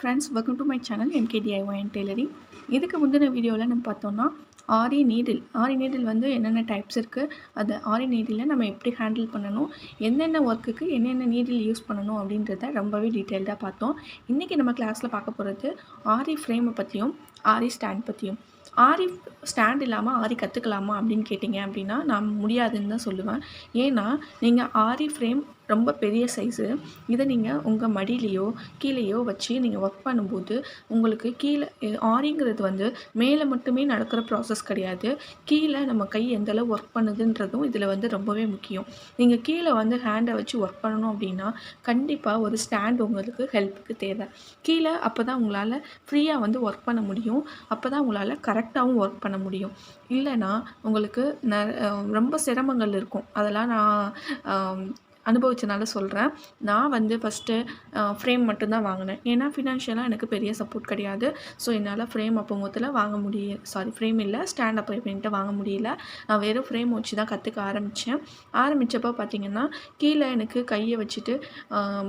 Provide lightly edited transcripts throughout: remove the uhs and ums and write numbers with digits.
Friends, welcome to my channel MKDIY and tailoring. இதுக்கு முந்தின வீடியோவில் நம்ம பார்த்தோம்னா ஆரி நீடில் வந்து என்னென்ன டைப்ஸ் இருக்குது, அது ஆரி நீடில் நம்ம எப்படி ஹேண்டில் பண்ணணும், என்னென்ன ஒர்க்குக்கு என்னென்ன நீடில் யூஸ் பண்ணணும் அப்படின்றத ரொம்பவே டீட்டெயில்டாக பார்த்தோம். இன்றைக்கி நம்ம கிளாஸில் பார்க்க போகிறது ஆரி ஃப்ரேமை பற்றியும் ஆரி ஸ்டாண்ட் பற்றியும். ஆரி ஸ்டாண்ட் இல்லாமல் ஆரி கற்றுக்கலாமா அப்படின்னு கேட்டிங்க அப்படின்னா நான் முடியாதுன்னு தான் சொல்லுவேன். ஏன்னா நீங்கள் ஆரி ஃப்ரேம் ரொம்ப பெரிய சைஸு, இதை நீங்கள் உங்கள் மடியிலையோ கீழேயோ வச்சு நீங்கள் ஒர்க் பண்ணும்போது உங்களுக்கு கீழே ஆரிங்கிறது வந்து மேலே மட்டுமே நடக்கிற ப்ராசஸ் கிடையாது. கீழே நம்ம கை எந்தளவு ஒர்க் பண்ணுதுன்றதும் இதில் வந்து ரொம்பவே முக்கியம். நீங்கள் கீழே வந்து ஹேண்டை வச்சு ஒர்க் பண்ணணும் அப்படின்னா கண்டிப்பாக ஒரு ஸ்டாண்ட் உங்களுக்கு ஹெல்ப்புக்கு தேவை. கீழே அப்போ தான் உங்களால் ஃப்ரீயாக வந்து ஒர்க் பண்ண முடியும். அப்போ தான் உங்களால் கரெக்டாகவும் ஒர்க் பண்ண முடியும். இல்லைனா உங்களுக்கு ரொம்ப சிரமங்கள் இருக்கும். அதெல்லாம் நான் அனுபவிச்சனால சொல்கிறேன். நான் வந்து ஃபஸ்ட்டு ஃப்ரேம் மட்டும்தான் வாங்கினேன். ஏன்னா ஃபினான்ஷியலாக எனக்கு பெரிய சப்போர்ட் கிடையாது. ஸோ என்னால் ஃப்ரேம் அப்போ மொத்தத்தில் ஃப்ரேம் இல்லை, ஸ்டாண்ட் அப்போ என்கிட்ட வாங்க முடியல. நான் வெறும் ஃப்ரேம் வச்சு தான் கற்றுக்க ஆரம்பித்தப்போ பார்த்திங்கன்னா கீழே எனக்கு கையை வச்சுட்டு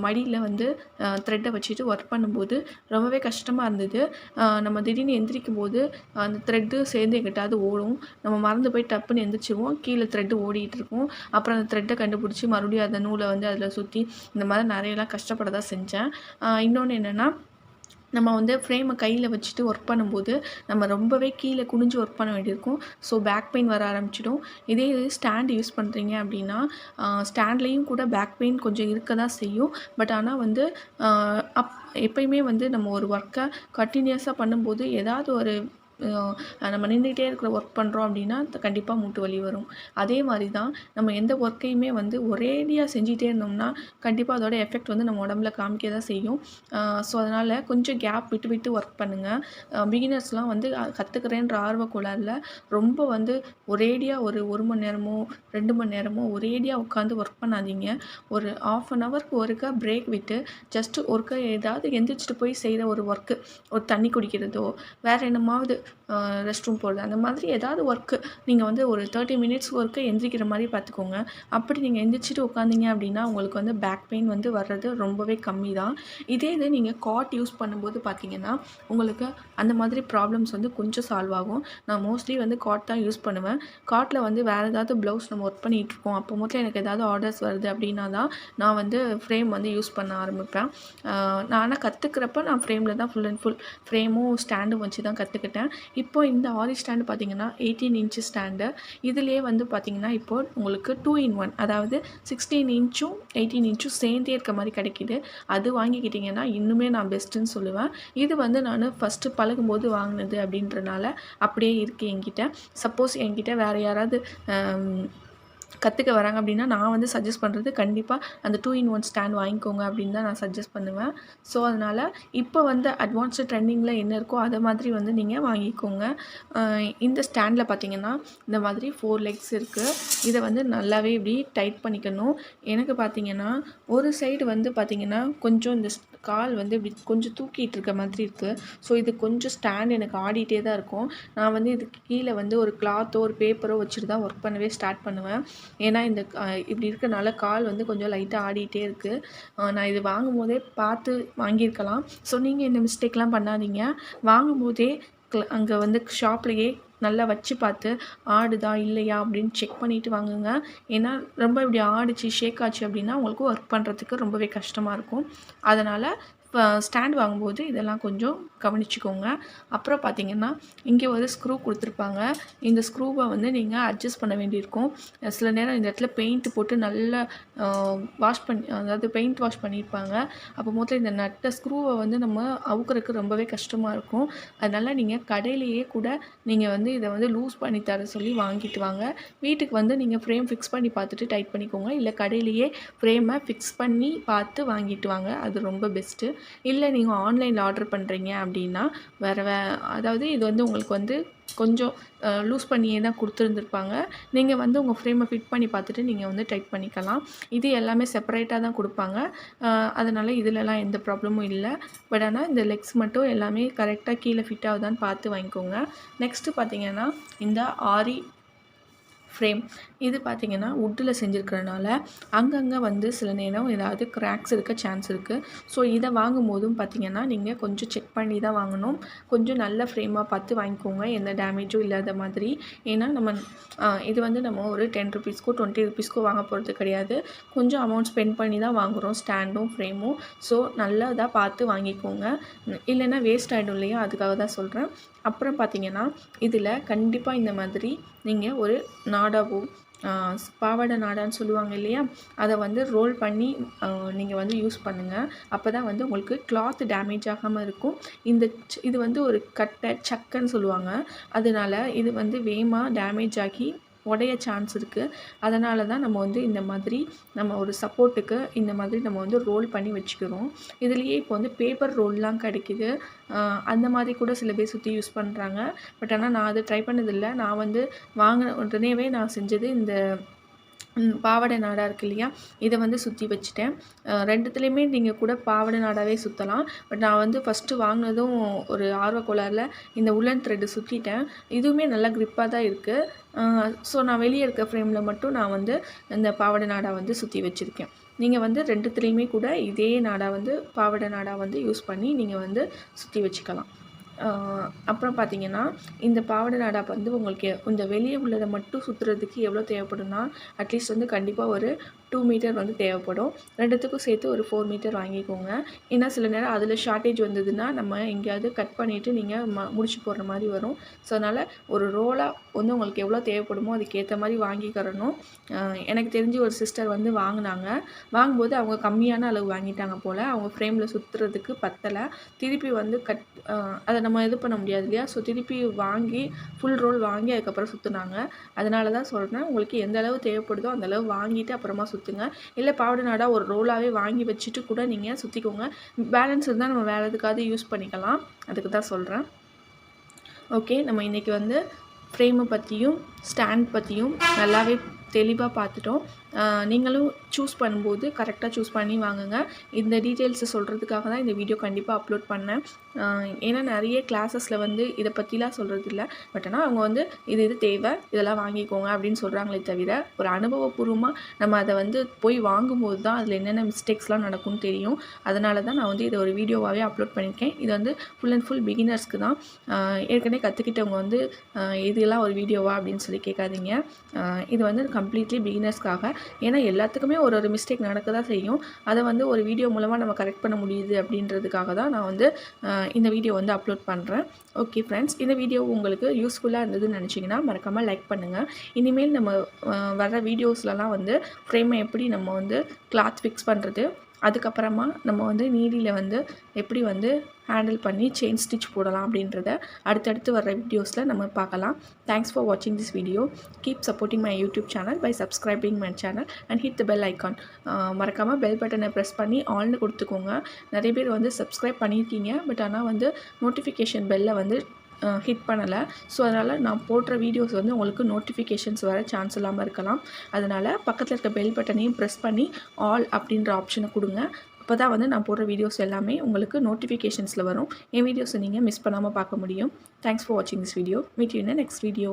மடியில் வந்து த்ரெட்டை வச்சுட்டு ஒர்க் பண்ணும்போது ரொம்பவே கஷ்டமாக இருந்தது. நம்ம திடீர்னு எந்திரிக்கும் போது அந்த த்ரெட்டு சேர்ந்து எங்கிட்டாவது ஓடும். நம்ம மறந்து போய் டப்புன்னு எந்திரிச்சிருவோம். கீழே த்ரெட்டு ஓடிட்டு இருக்கும். அப்புறம் அந்த த்ரெட்டை கண்டுபிடிச்சி மறுபடியும் அதை நூலை வந்து அதில் சுற்றி இந்த மாதிரி நிறையலாம் கஷ்டப்பட தான் செஞ்சேன். இன்னொன்று என்னென்னா, நம்ம வந்து ஃப்ரேமை கையில் வச்சுட்டு ஒர்க் பண்ணும்போது நம்ம ரொம்பவே கீழே குனிஞ்சு ஒர்க் பண்ண வேண்டியிருக்கும். ஸோ பேக் பெயின் வர ஆரம்பிச்சிடும். இதே ஸ்டாண்ட் யூஸ் பண்ணுறீங்க அப்படின்னா ஸ்டாண்ட்லேயும் கூட பேக் பெயின் கொஞ்சம் இருக்க தான் செய்யும். பட் ஆனால் வந்து எப்பயுமே வந்து நம்ம ஒரு ஒர்க்கை கண்டினியூஸாக பண்ணும்போது ஏதாவது ஒரு நம்ம நின்றுக்கிட்டே இருக்கிற ஒர்க் பண்ணுறோம் அப்படின்னா கண்டிப்பாக மூட்டு வலி வரும். அதே மாதிரி தான் நம்ம எந்த ஒர்க்கையுமே வந்து ஒரேடியாக செஞ்சிகிட்டே இருந்தோம்னா கண்டிப்பாக அதோட எஃபெக்ட் வந்து நம்ம உடம்புல காமிக்க தான் செய்யும். ஸோ அதனால் கொஞ்சம் கேப் விட்டு விட்டு ஒர்க் பண்ணுங்கள். பிகினர்ஸ்லாம் வந்து கற்றுக்கிறேன்ற ஆர்வக்கோளாறில் ரொம்ப வந்து ஒரேடியாக ஒரு மணி நேரமோ 2 மணி நேரமோ ஒரேடியாக உட்காந்து ஒர்க் பண்ணாதீங்க. ஒரு 1/2 ஹவருக்கு ஒருக்கா பிரேக் விட்டு ஜஸ்ட்டு ஒருக்கா ஏதாவது எந்திரிச்சிட்டு போய் செய்கிற ஒரு ஒர்க்கு, ஒரு தண்ணி குடிக்கிறதோ வேறு என்னமாவது ரெஸ்ட் ரூம் போகிறது, அந்த மாதிரி ஏதாவது ஒர்க்கு நீங்கள் வந்து ஒரு 30 மினிட்ஸ் ஒர்க்கு எந்திரிக்கிற மாதிரி பார்த்துக்கோங்க. அப்படி நீங்கள் எந்திரிச்சிட்டு உட்காந்திங்க அப்படின்னா உங்களுக்கு வந்து பேக் பெயின் வந்து வர்றது ரொம்பவே கம்மி தான். இதே இது நீங்கள் காட் யூஸ் பண்ணும்போது பார்த்திங்கன்னா உங்களுக்கு அந்த மாதிரி ப்ராப்ளம்ஸ் வந்து கொஞ்சம் சால்வ் ஆகும். நான் மோஸ்ட்லி வந்து காட் தான் யூஸ் பண்ணுவேன். காட்டில் வந்து வேறு ஏதாவது ப்ளவுஸ் நம்ம ஒர்க் பண்ணிகிட்ருக்கோம், அப்போ மொத்தம் எனக்கு ஏதாவது ஆர்டர்ஸ் வருது அப்படின்னா தான் நான் வந்து ஃப்ரேம் வந்து யூஸ் பண்ண ஆரம்பிப்பேன். நான் கற்றுக்கிறப்ப நான் ஃப்ரேமில் தான் ஃபுல் அண்ட் ஃபுல் ஃப்ரேமும் ஸ்டாண்டும் வச்சு தான் கற்றுக்கிட்டேன். இப்போ இந்த ஆரி ஸ்டாண்டு பார்த்திங்கன்னா 18 இன்ச்சு ஸ்டாண்டு. இதிலே வந்து பார்த்திங்கன்னா இப்போது உங்களுக்கு 2 in 1, அதாவது 16 இன்ச்சும் 18 இன்ச்சும் சேர்ந்தே இருக்க மாதிரி கிடைக்கிது. அது வாங்கிக்கிட்டிங்கன்னா இன்னுமே நான் பெஸ்ட்டுன்னு சொல்லுவேன். இது வந்து நான் ஃபஸ்ட்டு பழகும்போது வாங்கினது அப்படின்றனால அப்படியே இருக்குது என்கிட்ட. சப்போஸ் என்கிட்ட வேறு யாராவது கற்றுக்க வராங்க அப்படின்னா நான் வந்து சஜஸ்ட் பண்ணுறது கண்டிப்பாக அந்த 2 in 1 ஸ்டாண்ட் வாங்கிக்கோங்க அப்படின்னு தான் நான் சஜஸ்ட் பண்ணுவேன். ஸோ அதனால் இப்போ வந்து அட்வான்ஸ்டு ட்ரெண்டிங்கில் என்ன இருக்கோ அதை மாதிரி வந்து நீங்கள் வாங்கிக்கோங்க. இந்த ஸ்டாண்டில் பார்த்திங்கன்னா இந்த மாதிரி 4 லெக்ஸ் இருக்குது. இதை வந்து நல்லாவே இப்படி டைட் பண்ணிக்கணும். எனக்கு பார்த்திங்கன்னா ஒரு சைடு வந்து பார்த்திங்கன்னா கொஞ்சம் இந்த கால் வந்து இப்படி கொஞ்சம் தூக்கிட்டு இருக்க மாதிரி இருக்குது. ஸோ இது கொஞ்சம் ஸ்டாண்ட் எனக்கு ஆடிட்டே தான் இருக்கும். நான் வந்து இதுக்கு கீழே வந்து ஒரு கிளாத்தோ ஒரு பேப்பரோ வச்சுட்டு தான் ஒர்க் பண்ணவே ஸ்டார்ட் பண்ணுவேன். ஏன்னா இந்த இப்படி இருக்கிறனால கால் வந்து கொஞ்சம் லைட்டாக ஆடிட்டே இருக்குது. நான் இது வாங்கும்போதே பார்த்து வாங்கியிருக்கலாம். ஸோ நீங்கள் இந்த மிஸ்டேக்லாம் பண்ணாதீங்க. வாங்கும்போதே அங்கே வந்து ஷாப்லேயே நல்லா வச்சு பார்த்து ஆடுதா இல்லையா அப்படின்னு செக் பண்ணிவிட்டு வாங்குங்க. ஏன்னா ரொம்ப இப்படி ஆடிச்சு ஷேக் ஆச்சு அப்படின்னா உங்களுக்கு ஒர்க் பண்ணுறதுக்கு ரொம்பவே கஷ்டமாக இருக்கும். அதனால் ஸ்டாண்ட் வாங்கும்போது இதெல்லாம் கொஞ்சம் கவனிச்சுக்கோங்க. அப்புறம் பார்த்திங்கன்னா இங்கே ஒரு ஸ்க்ரூ கொடுத்துருப்பாங்க. இந்த ஸ்க்ரூவை வந்து நீங்கள் அட்ஜஸ்ட் பண்ண வேண்டியிருக்கும். சில நேரம் இந்த இடத்துல பெயிண்ட் போட்டு நல்லா அதாவது பெயிண்ட் வாஷ் பண்ணியிருப்பாங்க. அப்போ மொத்தம் இந்த நட்ட ஸ்க்ரூவை வந்து நம்ம அவுக்கிறதுக்கு ரொம்பவே கஷ்டமாக இருக்கும். அதனால் நீங்கள் கடையிலேயே கூட நீங்கள் வந்து இதை வந்து லூஸ் பண்ணி தர சொல்லி வாங்கிட்டு வாங்க. வீட்டுக்கு வந்து நீங்கள் ஃப்ரேம் ஃபிக்ஸ் பண்ணி பார்த்துட்டு டைட் பண்ணிக்கோங்க. இல்லை கடையிலேயே ஃப்ரேமை ஃபிக்ஸ் பண்ணி பார்த்து வாங்கிட்டு வாங்க. அது ரொம்ப பெஸ்ட்டு. இல்லை நீங்கள் ஆன்லைனில் ஆர்டர் பண்ணுறீங்க அப்படின்னா அதாவது இது வந்து உங்களுக்கு வந்து கொஞ்சம் லூஸ் பண்ணியே தான் கொடுத்துருந்துருப்பாங்க. நீங்கள் வந்து உங்கள் ஃப்ரேமை ஃபிட் பண்ணி பார்த்துட்டு நீங்கள் வந்து டைட் பண்ணிக்கலாம். இது எல்லாமே செப்பரேட்டாக தான் கொடுப்பாங்க. அதனால் இதிலலாம் எந்த ப்ராப்ளமும் இல்லை. பட் ஆனால் இந்த லெக்ஸ் மட்டும் எல்லாமே கரெக்டாக கீழே ஃபிட் ஆகுதான்னு பார்த்து வாங்கிக்கோங்க. நெக்ஸ்ட்டு பார்த்திங்கன்னா இந்த ஆரி ஃப்ரேம் இது பார்த்திங்கன்னா வுட்டில் செஞ்சுருக்கிறனால அங்கங்கே வந்து சில நேரம் ஏதாவது கிராக்ஸ் இருக்க சான்ஸ் இருக்குது. ஸோ இதை வாங்கும்போதும் பார்த்திங்கன்னா நீங்கள் கொஞ்சம் செக் பண்ணி தான் வாங்கணும். கொஞ்சம் நல்ல ஃப்ரேமாக பார்த்து வாங்கிக்கோங்க, எந்த டேமேஜும் இல்லாத மாதிரி. ஏன்னா இது வந்து நம்ம ஒரு 10 ருபீஸ்க்கோ 20 ருபீஸ்க்கோ வாங்க போகிறது கிடையாது. கொஞ்சம் அமௌண்ட் ஸ்பெண்ட் பண்ணி தான் வாங்குகிறோம், ஸ்டாண்டும் ஃப்ரேமும். ஸோ நல்லதாக பார்த்து வாங்கிக்கோங்க, இல்லைன்னா வேஸ்ட் ஆகிடும் இல்லையா, அதுக்காக தான் சொல்கிறேன். அப்புறம் பார்த்திங்கன்னா இதில் கண்டிப்பாக இந்த மாதிரி நீங்கள் ஒரு நாடாவோ பாவாடை நாடான்னு சொல்லுவாங்க இல்லையா, அதை வந்து ரோல் பண்ணி நீங்கள் வந்து யூஸ் பண்ணுங்கள். அப்போ தான் வந்து உங்களுக்கு கிளாத் டேமேஜ் ஆகாமல் இருக்கும். இது வந்து ஒரு கட்டை சக்கைன்னு சொல்லுவாங்க, அதனால் இது வந்து வேகமாக டேமேஜ் ஆகி உடைய சான்ஸ் இருக்குது. அதனால தான் நம்ம வந்து இந்த மாதிரி நம்ம ஒரு சப்போர்ட்டுக்கு இந்த மாதிரி நம்ம வந்து ரோல் பண்ணி வச்சுக்கிறோம். இதுலேயே இப்போ வந்து பேப்பர் ரோல்லாம் கிடைக்கிது, அந்த மாதிரி கூட சில பேர் சுற்றி யூஸ் பண்ணுறாங்க. பட் ஆனால் நான் அதை ட்ரை பண்ணதில்லை. நான் வந்து வாங்கின உடனேவே நான் செஞ்சது இந்த பாவாடை நாடா இருக்குது இல்லையா, இதை வந்து சுற்றி வச்சுட்டேன். ரெண்டுத்துலேயுமே நீங்கள் கூட பாவாடை நாடாவே சுற்றலாம். பட் நான் வந்து ஃபஸ்ட்டு வாங்கினதும் ஒரு ஆர்வக்கோளாறில் இந்த உல்லன் த்ரெட்டு சுற்றிட்டேன். இதுவுமே நல்லா க்ரிப்பாக தான் இருக்குது. ஸோ நான் வெளியே இருக்க ஃப்ரேமில் மட்டும் நான் வந்து இந்த பாவாடை நாடா வந்து சுற்றி வச்சுருக்கேன். நீங்கள் வந்து ரெண்டுத்துலேயுமே கூட இதே நாடா வந்து பாவாடை நாடா வந்து யூஸ் பண்ணி நீங்கள் வந்து சுற்றி வச்சுக்கலாம். அப்புறம் பார்த்திங்கன்னா இந்த பாவாடை நாடா வந்து உங்களுக்கு இந்த வெளியே உள்ளதை மட்டும் சுற்றுறதுக்கு எவ்வளோ தேவைப்படும்னா, அட்லீஸ்ட் வந்து கண்டிப்பாக ஒரு 2 மீட்டர் வந்து தேவைப்படும். ரெண்டுத்துக்கும் சேர்த்து ஒரு 4 மீட்டர் வாங்கிக்கோங்க. ஏன்னா சில நேரம் அதில் ஷார்ட்டேஜ் வந்ததுன்னா நம்ம எங்கேயாவது கட் பண்ணிவிட்டு நீங்கள் முடிச்சு போடுற மாதிரி வரும். ஸோ அதனால் ஒரு ரோலாக வந்து உங்களுக்கு எவ்வளோ தேவைப்படுமோ அதுக்கேற்ற மாதிரி வாங்கிக்கிறணும். எனக்கு தெரிஞ்சு ஒரு சிஸ்டர் வந்து வாங்கும்போது அவங்க கம்மியான அளவு வாங்கிட்டாங்க போல். அவங்க ஃப்ரேமில் சுற்றுறதுக்கு பத்தலை. திருப்பி வந்து அதை நம்ம இது பண்ண முடியாது இல்லையா, ஸோ திருப்பி வாங்கி ஃபுல் ரோல் வாங்கி அதுக்கப்புறம் சுற்றுனாங்க. அதனால தான் சொல்கிறேன், உங்களுக்கு எந்த அளவு தேவைப்படுதோ அந்தளவு வாங்கிட்டு அப்புறமா சுற்றுங்க. இல்லை பாவாடை நாடா ஒரு ரோலாகவே வாங்கி வச்சுட்டு கூட நீங்கள் சுற்றிக்கோங்க. பேலன்ஸ் இருந்தால் நம்ம வேறு எதுக்காவது யூஸ் பண்ணிக்கலாம், அதுக்கு தான் சொல்கிறேன். ஓகே, நம்ம இன்றைக்கி வந்து ஃப்ரேமை பற்றியும் ஸ்டாண்ட் பற்றியும் நல்லாவே தெளிவாக பார்த்துட்டோம். நீங்களும் சூஸ் பண்ணும்போது கரெக்டாக சூஸ் பண்ணி வாங்குங்க. இந்த டீட்டெயில்ஸை சொல்கிறதுக்காக தான் இந்த வீடியோ கண்டிப்பாக அப்லோட் பண்ணேன். ஏன்னா நிறைய கிளாஸஸில் வந்து இதை பற்றிலாம் சொல்கிறது இல்லை. பட் ஆனால் அவங்க வந்து இது தேவை, இதெல்லாம் வாங்கிக்கோங்க அப்படின்னு சொல்கிறாங்களே தவிர, ஒரு அனுபவபூர்வமாக நம்ம அதை வந்து போய் வாங்கும்போது தான் அதில் என்னென்ன மிஸ்டேக்ஸ்லாம் நடக்கும்னு தெரியும். அதனால தான் நான் வந்து இதை ஒரு வீடியோவாகவே அப்லோட் பண்ணியிருக்கேன். இது வந்து ஃபுல் அண்ட் ஃபுல் பிகினர்ஸ்க்கு தான். ஏற்கனவே கற்றுக்கிட்டவங்க வந்து இதெல்லாம் ஒரு வீடியோவா அப்படின்னு சொல்லி கேட்காதீங்க. இது வந்து கம்ப்ளீட்லி பிகினர்ஸ்க்காக. ஏன்னா எல்லாத்துக்குமே ஒரு மிஸ்டேக் நடக்க தான் செய்யும். அதை வந்து ஒரு வீடியோ மூலமாக நம்ம கரெக்ட் பண்ண முடியுது அப்படின்றதுக்காக தான் நான் வந்து இந்த வீடியோ வந்து அப்லோட் பண்ணுறேன். ஓகே ஃப்ரெண்ட்ஸ், இந்த வீடியோ உங்களுக்கு யூஸ்ஃபுல்லாக இருந்ததுன்னு நினச்சிங்கன்னா மறக்காமல் லைக் பண்ணுங்கள். இனிமேல் நம்ம வர வீடியோஸ்லலாம் வந்து ஃப்ரேமை எப்படி நம்ம வந்து கிளாத் ஃபிக்ஸ் பண்ணுறது, அதுக்கப்புறமா நம்ம வந்து நீடியில் வந்து எப்படி வந்து ஹேண்டில் பண்ணி செயின் ஸ்டிச் போடலாம் அப்படின்றத அடுத்தடுத்து வர வீடியோஸில் நம்ம பார்க்கலாம். தேங்க்ஸ் ஃபார் வாட்சிங் this video. Keep supporting my YouTube channel by subscribing my channel and hit the bell icon. மறக்காமல் பெல் பட்டனை ப்ரெஸ் பண்ணி ஆல்னு கொடுத்துக்கோங்க. நிறைய பேர் வந்து சப்ஸ்கிரைப் பண்ணியிருக்கீங்க, பட் ஆனால் வந்து நோட்டிஃபிகேஷன் பெல்லை வந்து ஹிட் பண்ணலை. ஸோ அதனால் நான் போடுற வீடியோஸ் வந்து உங்களுக்கு நோட்டிஃபிகேஷன்ஸ் வர சான்ஸ் இல்லாமல் இருக்கலாம். அதனால் பக்கத்தில் இருக்க பெல் பட்டனையும் ப்ரெஸ் பண்ணி ஆல் அப்படின்ற ஆப்ஷனை கொடுங்க. அப்போ தான் வந்து நான் போடுற வீடியோஸ் எல்லாமே உங்களுக்கு நோட்டிஃபிகேஷன்ஸில் வரும். என் வீடியோஸை நீங்கள் மிஸ் பண்ணாமல் பார்க்க முடியும். தேங்க்ஸ் ஃபார் வாட்சிங் this video. Meet you in the next video.